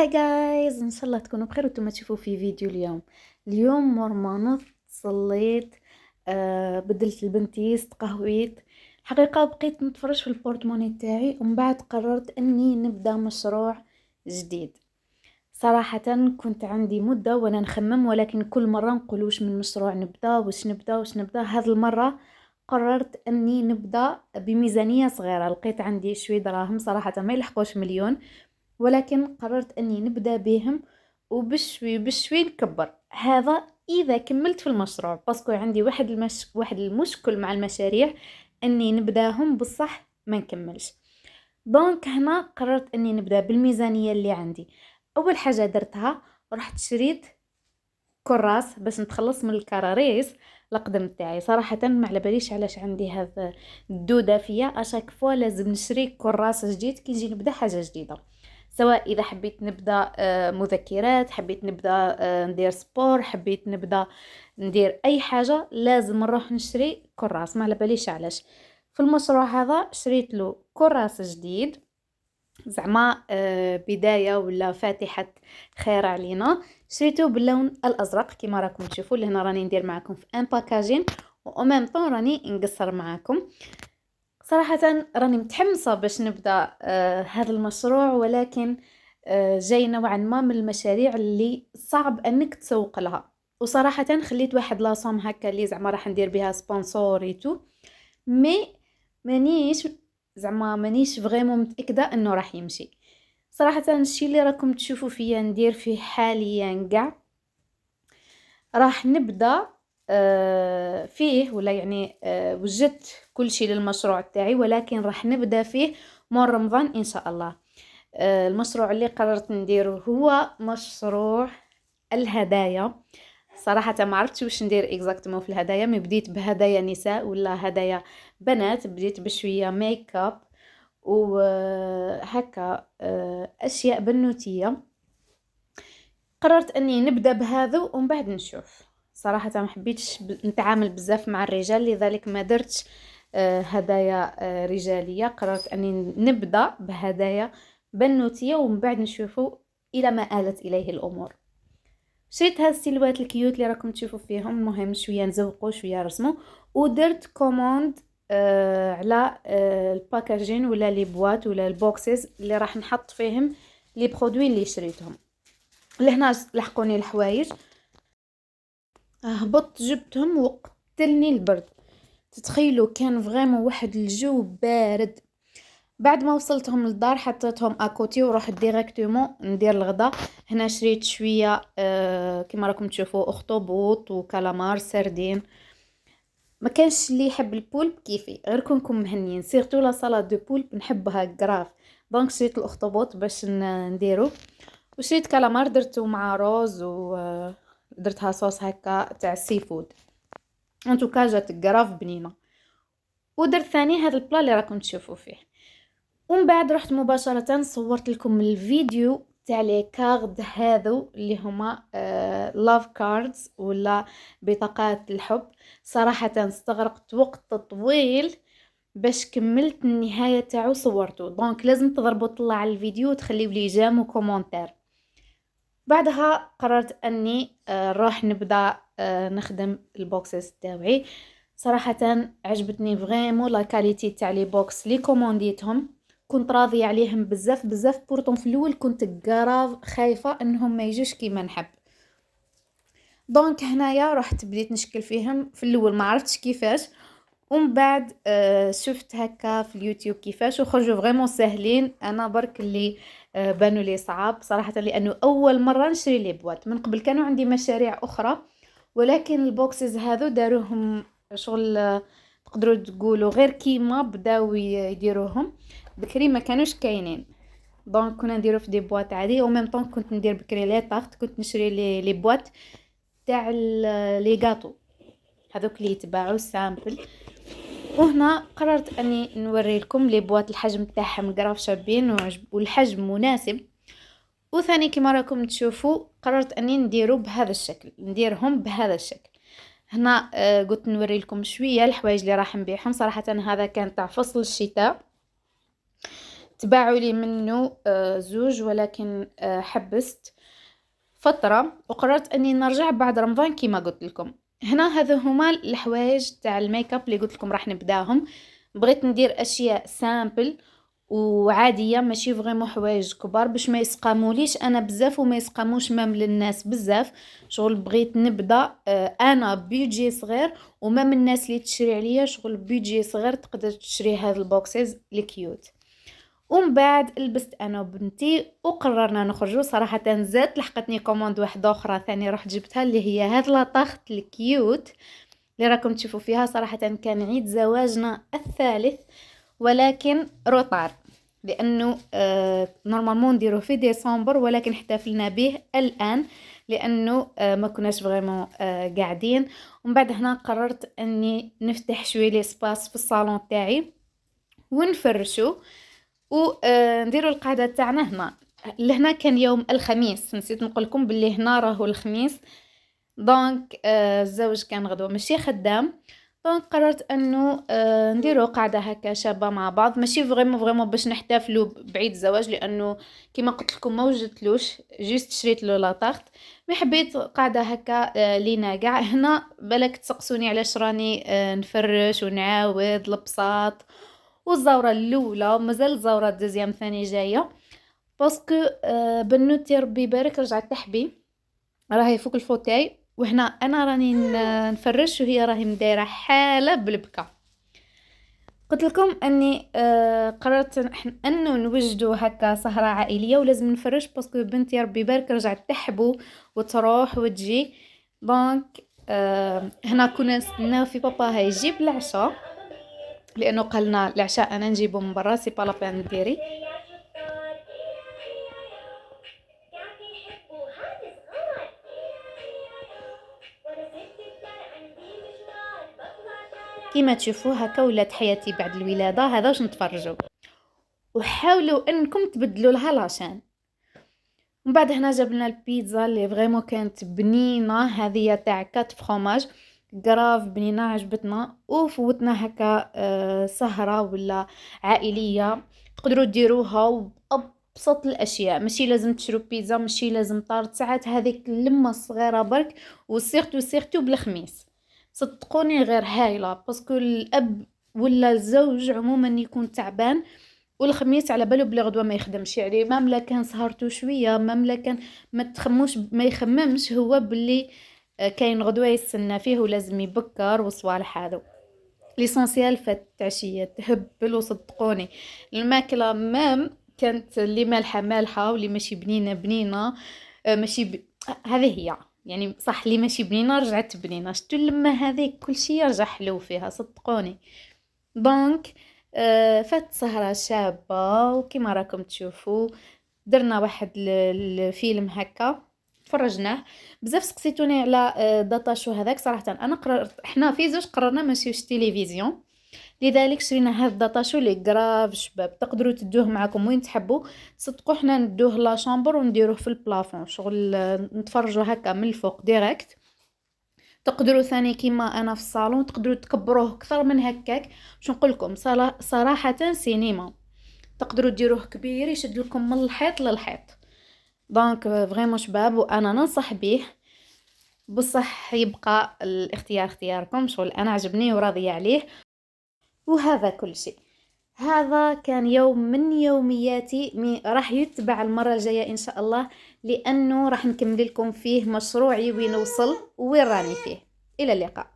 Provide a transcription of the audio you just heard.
هاي جايز، ان شاء الله تكونوا بخير وانتم تشوفوا في فيديو اليوم مور ما نضت صليت. بدلت البنتيس تقهويت. الحقيقة بقيت نتفرج في البورتموني تاعي ومن بعد قررت اني نبدا مشروع جديد. صراحة كنت عندي مدة وانا نخمم، ولكن كل مرة نقول واش من مشروع نبدا، واش نبدا. هذه المرة قررت اني نبدا بميزانية صغيرة. لقيت عندي شوي دراهم، صراحة ما يلحقوش مليون، ولكن قررت اني نبدا بهم وبشوي بشوي نكبر. هذا اذا كملت في المشروع، باسكو عندي واحد المشكل مع المشاريع اني نبداهم بصح ما نكملش. دونك هنا قررت اني نبدا بالميزانية اللي عندي. اول حاجة درتها، رحت شريت كراس باش نتخلص من الكراريس القدم تاعي. صراحة ما على باليش علاش عندي هذا الدودة فيا، اشاك فوا لازم نشري كراس جديد كي نجي نبدا حاجة جديدة. سواء اذا حبيت نبدا مذكرات، حبيت نبدا ندير سبور، حبيت نبدا ندير اي حاجة، لازم نروح نشري كراس. ما على باليش علاش. في المشروع هذا شريت له كراس جديد، زعما بداية ولا فاتحة خير علينا. شريته باللون الازرق كما راكم تشوفوا. لهنا راني ندير معكم في ان باكاجين و ميم طون راني نقصر معكم. صراحة راني متحمسة باش نبدا هذا المشروع، ولكن جاي نوعا ما من المشاريع اللي صعب انك تسوق لها. وصراحة خليت واحد لاصوم هكا اللي زعما راح ندير بها سبونسوريتو، مي مانيش زعما مانيش فريمون متأكدة انه راح يمشي. صراحة الشيء اللي راكم تشوفوا فيا ندير فيه حاليا قاع راح نبدا فيه، ولا يعني وجدت كل شيء للمشروع تاعي، ولكن راح نبدا فيه مور رمضان ان شاء الله. المشروع اللي قررت نديره هو مشروع الهدايا. صراحة ما عرفتش واش ندير اكزاكتومون في الهدايا، مي بديت بهدايا نساء ولا هدايا بنات. بديت بشوية ميك اب وهكا اشياء بنوتية. قررت اني نبدا بهذا ومن بعد نشوف. صراحه ما حبيتش نتعامل بزاف مع الرجال، لذلك ما درتش هدايا رجاليه. قررت اني نبدا بهدايا بنوتيه ومن بعد نشوفوا الى ما آلت اليه الامور. شريت هاد السيلوات الكيوت اللي راكم تشوفوا فيهم. المهم شويه نزوقوا شويه رسموا، ودرت كوموند على الباكاجين ولا لي بواط ولا البوكسز اللي راح نحط فيهم لي برودوي اللي شريتهم. لهنا لحقوني الحوايج، هبطت جبتهم وقتلني البرد. تتخيلوا كان فريمون واحد الجو بارد. بعد ما وصلتهم للدار حطيتهم اكوتي ورحت ديريكتومون ندير الغدا. هنا شريت شويه كما راكم تشوفوا اخطبوط وكالامار سردين. ما كانش اللي يحب البولب كيفي، غير كونكم مهنيين، سيرتو لا صالاد دو بولب نحبها كراف. دونك شريت الاخطبوط باش نديرو، وشريت كالامار درته مع روز ودرتها صوص هكا تاع السي فود. ان توكا جات كراف بنينه. ودرت ثاني هذا البلا اللي راكم تشوفوا فيه. ومن بعد رحت مباشره صورت لكم الفيديو تاع لي كارد هذو اللي هما لاف كاردز ولا بطاقات الحب. صراحه استغرقت وقت طويل باش كملت النهايه تاعو صورته. دونك لازم تضربوا طلع على الفيديو وتخليوا لي جيم وكومونتير. بعدها قررت اني نروح نبدا نخدم البوكسز تاوعي. صراحه عجبتني فريمون لا كاليتي تاع لي بوكس لي كومونديتهم. كنت راضيه عليهم بزاف بزاف، بورطون في الاول كنت كراف خايفه انهم ما يجوش كيما نحب. دونك هنايا رحت بديت نشكل فيهم. في الاول ما عرفتش كيفاش، ومن بعد شفت هكا في اليوتيوب كيفاش وخرجوا فريمون ساهلين. انا برك اللي بانوا لي صعاب صراحه، لانه اول مره نشري لي بواط. من قبل كانوا عندي مشاريع اخرى، ولكن البوكسز هذو داروهم شغل تقدروا تقولوا غير كيما بداو يديروهم بكري ما كانوش كاينين. دونك كنا نديرو في دي بواط عادي، او ميم طون كنت ندير بكري لي طارت. كنت نشري لي بواط تاع لي غاتو هذوك اللي يتباعوا سامبل. وهنا قررت اني نوري لكم لي بواط الحجم تاعهم قراف شابين والحجم مناسب. وثاني كما راكم تشوفوا قررت اني نديرهم بهذا الشكل. هنا قلت نوري لكم شويه الحوايج اللي راح نبيعهم. صراحه هذا كان تاع فصل الشتاء. تباعوا لي منه زوج، ولكن حبست فترة وقررت اني نرجع بعد رمضان كيما قلت لكم. هنا هذا هما الحوايج تاع الميك اب اللي قلت لكم راح نبداهم. بغيت ندير اشياء سامبل وعاديه، ماشي فريمون حوايج كبار باش ما يسقاموليش انا بزاف وما يسقاموش مام للناس بزاف. شغل بغيت نبدا انا بيجي صغير، ومام الناس اللي تشري عليا شغل بيجي صغير تقدر تشري هذا البوكسز الكيوت. ومن بعد لبست انا وبنتي وقررنا نخرجوا. صراحه زادت لحقتني كوموند واحده اخرى ثاني رحت جبتها، اللي هي هاد لاطاخت الكيوت اللي راكم تشوفوا فيها. صراحه كان عيد زواجنا الثالث، ولكن روطار لانه نورمالمون نديروه في ديسمبر، ولكن احتفلنا به الان لانه ما كناش فريمون قاعدين. ومن بعد هنا قررت اني نفتح شويه لي سباس في الصالون تاعي ونفرشو ونديروا القعده تاعنا هنا. لهنا كان يوم الخميس، نسيت نقول لكم باللي هنا راهو الخميس. دونك الزوج كان غدوه ماشي خدام، دونك قررت انه نديروا قعده هكا شابه مع بعض، ماشي فريمون باش نحتفلوا بعيد الزواج لانه كيما قلت لكم ما وجدتلوش، جيست شريت له لاطاخت. مي حبيت قاعده هكا لينا كاع هنا. بالك تسقسوني علاش راني نفرش ونعاود البساط. والزوره الاولى مازال الزوره الدوزيام ثاني جايه، باسكو بنوتي ربي يبارك رجعت تحبي، راهي فوق الفوتاي وهنا انا راني نفرش وهي راهي مدايره حاله بالبكا. قلت لكم اني قررت انه نوجدوا هكا سهره عائليه ولازم نفرش، باسكو بنتي ربي يبارك رجعت تحبو وتروح وتجي. دونك هنا كنا نستناو في بابا هيجيب العشاء، لانه قالنا العشاء انا نجيبه من برا سي با لا بين ديري. كيما تشوفوا هكا ولات حياتي بعد الولاده، هذا واش نتفرجوا. وحاولوا انكم تبدلوا لها لاشين. ومن بعد هنا جبنا البيتزا اللي فريمون كانت بنينه، هذه تاع كات فرomage قراف بنينه عجبتنا. وفوتنا هكا سهره ولا عائليه تقدروا ديروها وابسط الاشياء، ماشي لازم تشرو بيتزا، ماشي لازم طارت. ساعات هذيك اللمه الصغيره برك وسيرتو بالخميس صدقوني غير هايله، باسكو الاب ولا الزوج عموما يكون تعبان والخميس على بالو بلي غدوه ما يخدمش، يعني ماملا كان سهرتو شويه، ماملا كان ما يخممش هو باللي كاين غدوه يستنى فيه ولازم يبكر وصوالح هذو. ليسونسيال فات عشيه تهبل. وصدقوني الماكله مام كانت اللي مالحه واللي ماشي بنينه ماشي هذه هي يعني صح، اللي ماشي بنينه رجعت بنينه. شتو لما هذيك كل شيء يرجع حلو فيها صدقوني. دونك فات سهرة شابة وكما راكم تشوفوا درنا واحد الفيلم هكا تفرجناه. بزاف سقسيتوني على داتاشو هذاك. صراحة انا قررت احنا في زوج قررنا ما نشوفش تلفزيون، لذلك شرينا هذا الداتاشو اللي قراف شباب تقدروا تدوه معكم وين تحبوا. صدقوا حنا ندوه لا شامبر ونديروه في البلافون شغل نتفرجوا هكا من الفوق ديريكت. تقدروا ثاني كيما انا في الصالون تقدروا تكبروه اكثر من هكاك. باش نقول لكم صراحه سينما تقدروا ديروه كبير يشد لكم من الحيط للحيط. دونك فريمون شباب وانا ننصح به، بصح يبقى الاختيار اختياركم. شغل انا عجبني وراضيه عليه وهذا كل شيء. هذا كان يوم من يومياتي راح يتبع المرة الجاية إن شاء الله، لأنه راح نكمل لكم فيه مشروعي وين وصل وين راني فيه. إلى اللقاء.